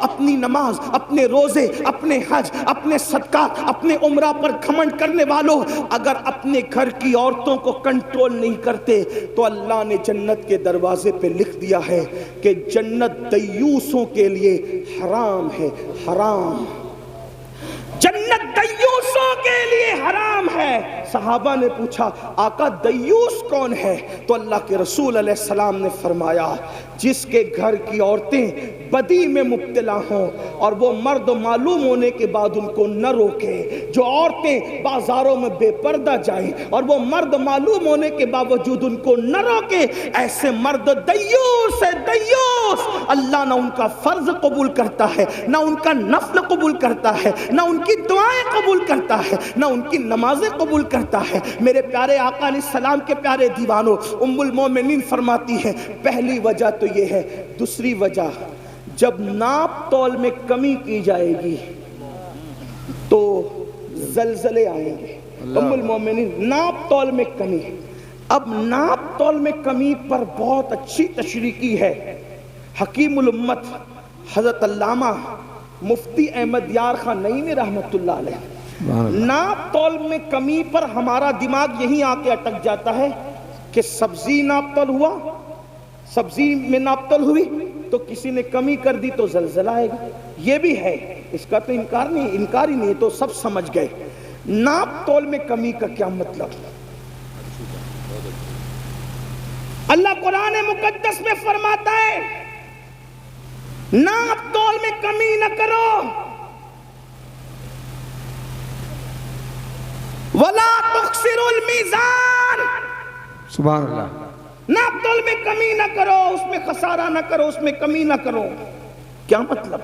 اپنی نماز، اپنے روزے، اپنے حج، اپنے صدقات، اپنے عمرہ پر گھمنڈ کرنے والوں، اگر اپنے گھر کی عورتوں کو کنٹرول نہیں کرتے تو اللہ نے جنت کے دروازے پہ لکھ دیا ہے کہ جنت دیوسوں کے لیے حرام ہے، حرام، جنت دیوسوں کے لیے حرام ہے۔ صحابہ نے پوچھا آقا دیوس کون ہے؟ تو اللہ کے رسول علیہ السلام نے فرمایا جس کے گھر کی عورتیں بدی میں مبتلا ہوں اور وہ مرد معلوم ہونے کے بعد ان کو نہ روکے، جو عورتیں بازاروں میں بے پردہ جائیں اور وہ مرد معلوم ہونے کے باوجود ان کو نہ روکے، ایسے مرد دیوس ہے، دیوس۔ اللہ نہ ان کا فرض قبول کرتا ہے، نہ ان کا نفل قبول کرتا ہے، نہ ان کی دعائیں قبول کرتا ہے، نہ ان کی نمازیں قبول کرتا ہے۔ میرے پیارے آقا علیہ السلام کے پیارے دیوانوں، ام المومنین فرماتی ہے پہلی وجہ تو یہ ہے۔ دوسری وجہ، جب ناپ تول میں کمی کی جائے گی تو زلزلے آئیں گے۔ ام المومنین ناپ تول میں کمی، اب ناپ تول میں کمی پر بہت اچھی تشریح کی ہے حکیم الامت حضرت علامہ مفتی احمد یار خان نعیمی رحمت اللہ علیہ۔ ناپ تول میں کمی پر ہمارا دماغ یہیں آ کے اٹک جاتا ہے کہ سبزی ناپ تول ہوا، سبزی میں ناپ تول ہوئی تو کسی نے کمی کر دی تو زلزلہ آئے گا۔ یہ بھی ہے، اس کا تو انکار ہی نہیں، تو سب سمجھ گئے۔ ناپ تول میں کمی کا کیا مطلب؟ اللہ قرآن مقدس میں فرماتا ہے ناپ تول میں کمی نہ کرو، وَلَا تُخْسِرُوا الْمِيزَانَ، سبحان اللہ۔ ناپ تول میں کمی نہ کرو، اس میں خسارہ نہ کرو، اس میں کمی نہ کرو۔ کیا مطلب؟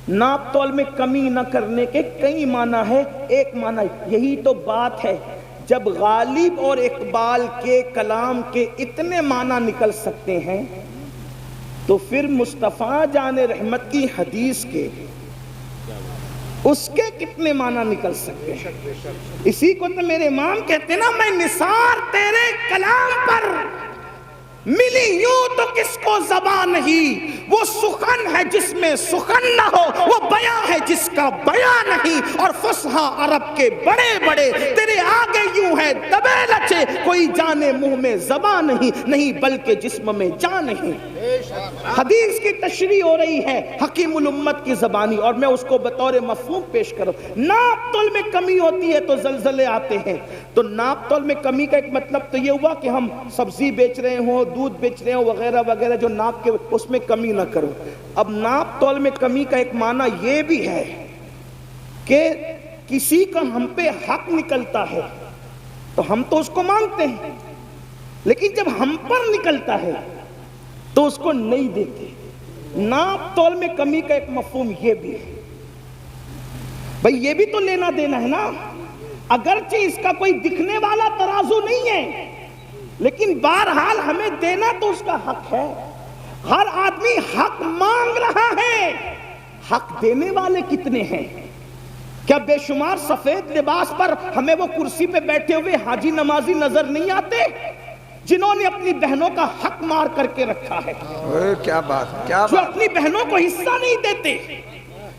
ناپ تول میں کمی نہ کرنے کے کئی معنی ہے، ایک معنی یہی تو بات ہے، جب غالب اور اقبال کے کلام کے اتنے معنی نکل سکتے ہیں تو پھر مصطفیٰ جان رحمت کی حدیث کے اس کے کتنے معنی نکل سکتے ہیں۔ اسی کو تو میرے امام کہتے ہیں نا، میں نثار تیرے کلام پر ملی یوں تو کس کو زبان نہیں، وہ سخن ہے جس میں سخن نہ ہو، وہ بیان ہے جس کا بیان نہیں، اور فصحا عرب کے بڑے بڑے تیرے آگے یوں ہے دبے لچے، کوئی جانے منہ میں زبان نہیں بلکہ جسم میں جان نہیں۔ حدیث کی تشریح ہو رہی ہے حکیم الامت کی زبانی، اور میں اس کو بطور مفہوم پیش کروں۔ ناپ تول میں کمی ہوتی ہے تو زلزلے آتے ہیں، تو ناپ تول میں کمی کا ایک مطلب تو یہ ہوا کہ ہم سبزی بیچ رہے ہوں، دودھ بیچ رہے ہوں وغیرہ وغیرہ، جو ناپ کے اس میں کمی نہ کرو۔ اب ناپ تول میں کمی کا ایک معنی یہ بھی ہے کہ کسی کا ہم پہ حق نکلتا ہے تو ہم تو اس کو مانگتے ہیں، لیکن جب ہم پر نکلتا ہے تو اس کو نہیں دیتے۔ ناپ تول میں کمی کا ایک مفہوم یہ بھی ہے، بھئی یہ بھی تو لینا دینا ہے نا، اگرچہ اس کا کوئی دکھنے والا ترازو نہیں ہے، لیکن بہرحال ہمیں دینا تو اس کا حق ہے۔ ہر آدمی حق مانگ رہا ہے، حق دینے والے کتنے ہیں؟ کیا بے شمار سفید لباس پر ہمیں وہ کرسی پہ بیٹھے ہوئے حاجی نمازی نظر نہیں آتے جنہوں نے اپنی بہنوں کا حق مار کر کے رکھا ہے؟ کیا بات، کیا جو بات۔ اپنی بہنوں کو حصہ نہیں دیتے۔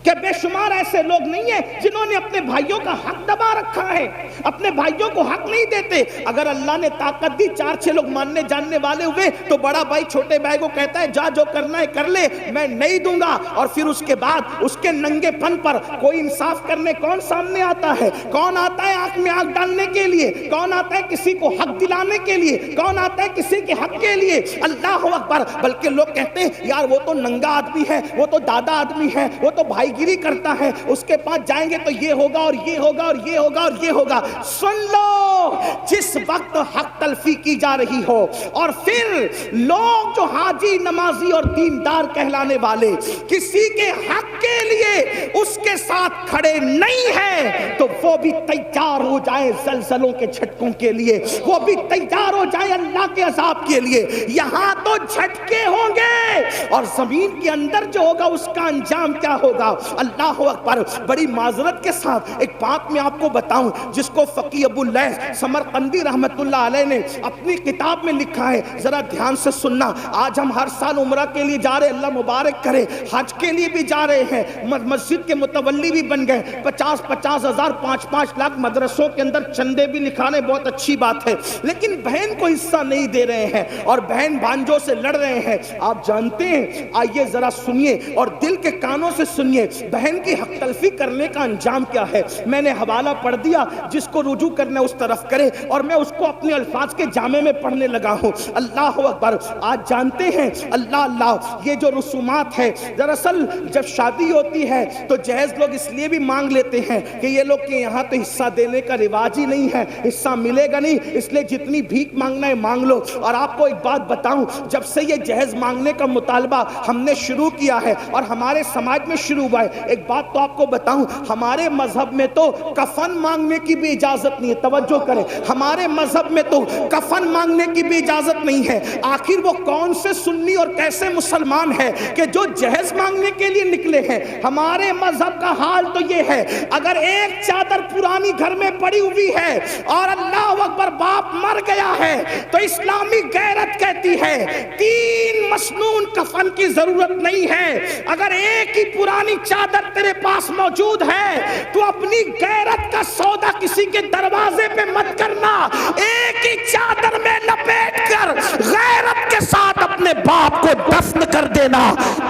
کہ بے شمار ایسے لوگ نہیں ہیں جنہوں نے اپنے بھائیوں کا حق دبا رکھا ہے، اپنے بھائیوں کو حق نہیں دیتے۔ اگر اللہ نے طاقت دی، 4-6 لوگ ماننے جاننے والے ہوئے تو بڑا بھائی چھوٹے بھائی کو کہتا ہے جا جو کرنا ہے کر لے، میں نہیں دوں گا، اور پھر اس کے بعد اس کے ننگے پن پر کوئی انصاف کرنے کون سامنے آتا ہے؟ کون آتا ہے آنکھ میں آنکھ ڈالنے کے لیے؟ کون آتا ہے کسی کو حق دلانے کے لیے؟ کون آتا ہے کسی کے حق کے لیے؟ اللہ اکبر۔ بلکہ لوگ کہتے ہیں یار وہ تو ننگا آدمی ہے، وہ تو دادا آدمی ہے، وہ تو بھائی گیری کرتا ہے، اس کے پاس جائیں گے تو یہ ہوگا اور یہ ہوگا اور یہ ہوگا اور یہ ہوگا۔ سن لو، جس وقت حق تلفی کی جا رہی ہو اور پھر لوگ جو حاجی نمازی اور دیندار کہلانے والے کسی کے حق کے لیے اس کے ساتھ کھڑے نہیں ہیں تو وہ بھی تیار ہو جائیں زلزلوں کے جھٹکوں کے لیے، وہ بھی تیار ہو جائیں اللہ کے عذاب کے لیے۔ یہاں تو جھٹکے ہوں گے اور زمین کے اندر جو ہوگا اس کا انجام کیا ہوگا؟ اللہ اکبر. بڑی معذرت کے ساتھ ایک بات میں آپ کو بتاؤں جس کو فقی ابو اللیث سمرقندی رحمت اللہ علیہ نے اپنی کتاب میں لکھا ہے, ذرا دھیان سے سننا. آج ہم ہر سال عمرہ کے لیے جا رہے, اللہ مبارک کرے, حج کے لیے بھی جا رہے ہیں, مسجد کے متولی بھی بن گئے, 50,000 5 لاکھ مدرسوں کے اندر چندے بھی لکھانے, بہت اچھی بات ہے, لیکن بہن کو حصہ نہیں دے رہے ہیں اور بہن بھانجوں سے لڑ رہے ہیں. آپ جانتے ہیں, آئیے ذرا سنیے اور دل کے کانوں سے سنیے, بہن کی حق تلفی کرنے کا انجام کیا ہے. میں نے حوالہ پڑھ دیا, جس کو رجوع کرنا اس طرف کرے, اور میں اس کو اپنے الفاظ کے جامع میں پڑھنے لگا ہوں. اللہ اکبر. آج جانتے ہیں, اللہ, یہ جو رسومات ہے, دراصل جب شادی ہوتی ہے تو جہیز لوگ اس لیے بھی مانگ لیتے ہیں کہ یہ لوگ کے یہاں تو حصہ دینے کا رواج ہی نہیں ہے, حصہ ملے گا نہیں, اس لیے جتنی بھیک مانگنا ہے مانگ لو. اور آپ کو ایک بات بتاؤں, جب سے یہ جہیز مانگنے کا مطالبہ ہم نے شروع کیا ہے اور ہمارے سماج میں شروع ہوا ہے, ایک بات تو آپ کو بتاؤں, ہمارے مذہب میں تو کفن مانگنے کی بھی اجازت نہیں ہے. توجہ کریں, ہمارے مذہب میں تو کفن مانگنے کی بھی اجازت نہیں ہے. آخر وہ کون سے سنی اور کیسے مسلمان ہے کہ جو جہیز مانگنے کے لیے نکلے ہیں؟ ہمارے مذہب کا حال تو یہ ہے, اگر ایک چادر پرانی گھر میں پڑی ہوئی ہے اور اللہ اکبر باپ مر گیا ہے تو اسلامی غیرت کہتی ہے 3 مسنون کفن کی ضرورت نہیں ہے. اگر ایک ہی پرانی چادر تیرے پاس موجود ہے تو اپنی غیرت کا سودا کسی کے دروازے پہ مت کرنا, ایک ہی چادر میں لپیٹ کر غیرت کے ساتھ اپنے باپ کو دفن کر دینا.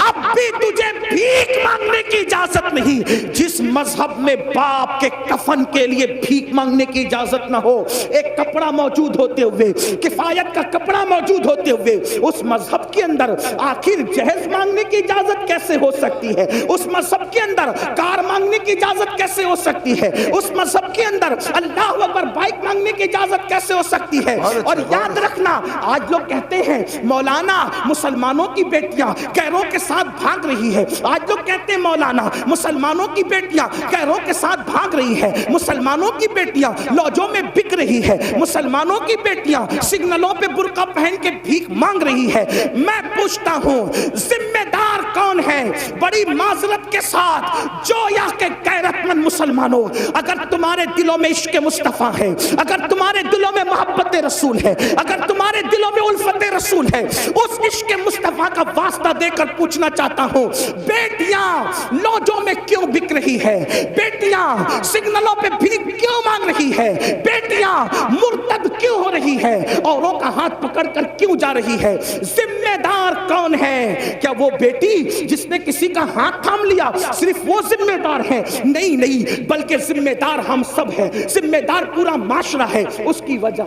اب بھی تجھے بھیک مانگنے کی اجازت نہیں. جس مذہب میں باپ کے کفن کے لیے بھیک مانگنے کی اجازت نہ ہو, ایک کپڑا موجود ہوتے ہوئے, کفایت کا کپڑا موجود ہوتے ہوئے, اس مذہب کے اندر آخر جہیز مانگنے کی اجازت کیسے ہو سکتی ہے؟ اس مذہب کے اندر کار مانگنے کی اجازت کیسے ہو سکتی ہے؟ اس مذہب کے اندر اللہ اکبر بائک مانگنے کی اجازت کیسے ہو سکتی ہے؟ اور یاد رکھنا, آج لوگ کہتے ہیں مولانا مسلمانوں کی بیٹیاں غیروں کے ساتھ بھاگ رہی ہے. آج لوگ کہتے ہیں مولانا مسلمانوں کی بیٹیاں غیروں کے ساتھ بھاگ رہی ہے, مسلمانوں کی بیٹیاں لوجوں میں بک رہی ہے, مسلمانوں کی بیٹیاں سگنلوں پہ برقع پہن کے بھیک مانگ رہی ہے. میں پوچھتا ہوں, ذمہ دار کون ہے؟ بڑی معذرت کے ساتھ جویا کہ غیرت مند مسلمانوں, اگر تمہارے دلوں میں عشق مصطفیٰ ہے, اگر تمہارے دلوں میں محبت رسول ہے, اگر تمہارے دلوں میں الفت رسول ہے, اس عشق مصطفیٰ کا واسطہ دے کر پوچھنا چاہتا ہوں, بیٹیاں لوجوں میں کیوں بک رہی ہے؟ بیٹیاں سگنلوں پہ بھیک کیوں مانگ رہی ہے؟ بیٹیاں مرتد کیوں ہو رہی ہے؟ اوروں کا ہاتھ پکڑ کر کیوں جا رہی ہے؟ ذمہ دار کون ہے؟ کیا وہ بیٹی جس نے کسی کا ہاتھ تھام لیا صرف وہ ذمہ دار ہے؟ نہیں, بلکہ ذمہ دار ہم سب ہیں, ذمہ دار پورا معاشرہ ہے. اس کی وجہ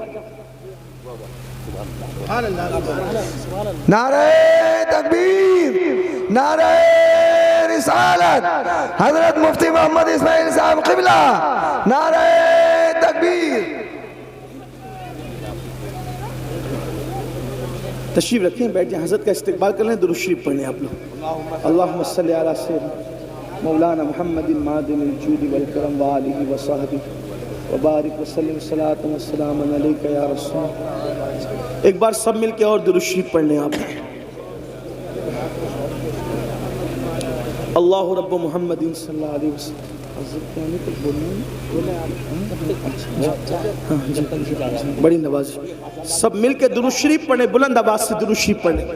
نعرہ تکبیر, نعرہ رسالت, حضرت مفتی محمد اسماعیل صاحب قبلہ, نعرہ تکبیر. تشریف رکھیں, بیٹھ جائیں, حضرت کا استقبال کر لیں, درود شریف پڑھیں آپ لوگ. اللہم صلی علی سیدنا مولانا محمد معدن الجود والکرم وآلہ وصحبہ وبارک وسلم صلاۃ والسلام علیک یا رسول. ایک بار سب مل کے اور درود شریف پڑھ لیں آپ. اللہ رب محمد صلی اللہ علیہ وسلم. بڑی نوازش, سب مل کے درود شریف پڑھیں, بلند آواز سے درود شریف پڑھیں.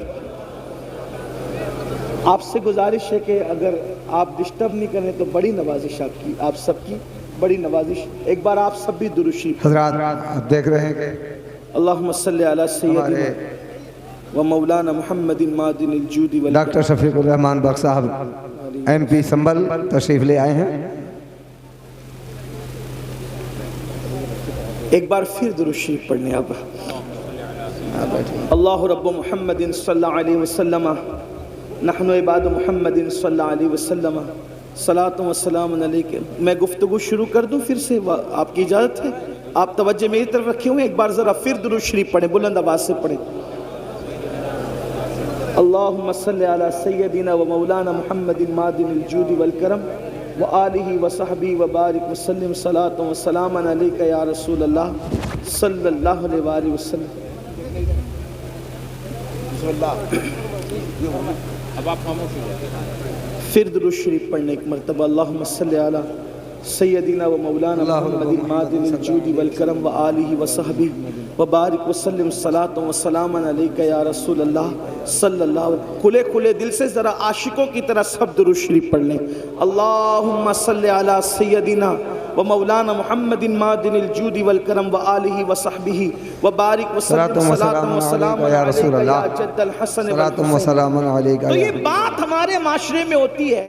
آپ سے گزارش ہے کہ اگر آپ ڈسٹرب نہیں کریں تو بڑی نوازش آپ سب کی بڑی نوازش. ایک بار آپ سب بھی درود شریف. حضرات دیکھ رہے ہیں کہ اللہم صلی علی سیدنا و مولانا محمد معدن الجود والکرم. ڈاکٹر شفیق الرحمان بخش صاحب ایم پی سنبل تشریف لے آئے ہیں. ایک بار پھر درود شریف پڑھنے آپ. اللہ رب محمد صلی اللہ علیہ وسلم, نحن عباد محمد صلی اللہ علیہ وسلم, صلاۃ و سلام علیک. میں گفتگو شروع کر دوں پھر سے؟ آپ کی اجازت ہے؟ آپ توجہ میری طرف رکھے ہوئے, ایک بار ذرا پھر درود شریف پڑھیں, بلند آواز سے پڑھیں. اللہم صلی علی سیدنا و مولانا محمد معدن الجود والکرم وآلہ وصحبہ وبارک وسلم صلاۃ و سلام علیک یا رسول اللہ صلی اللہ علیہ وآلہ وسلم. بسم اللہ. اب آپ خاموش ہو جائیں. پھر درود شریف پڑھنے ایک مرتبہ اللہم صلی علی سیدنا و مولانا محمد معدن الجود والکرم و آلہ و صحبہ و بارک وسلم صلاۃ و سلام علیکہ یا رسول اللہ صلی اللہ علیہ وسلم. کھلے کھلے دل سے ذرا عاشقوں کی طرح سب درود شریف پڑھ لیں. اللہم صلی علی سیدنا و مولانا محمد معدن الجود والکرم و آلہ و صحبہ و بارک وسلم صلاۃ و سلام علیکہ یا جد الحسن صلاۃ و سلام علیکہ. تو یہ بات ہمارے معاشرے میں ہوتی ہے.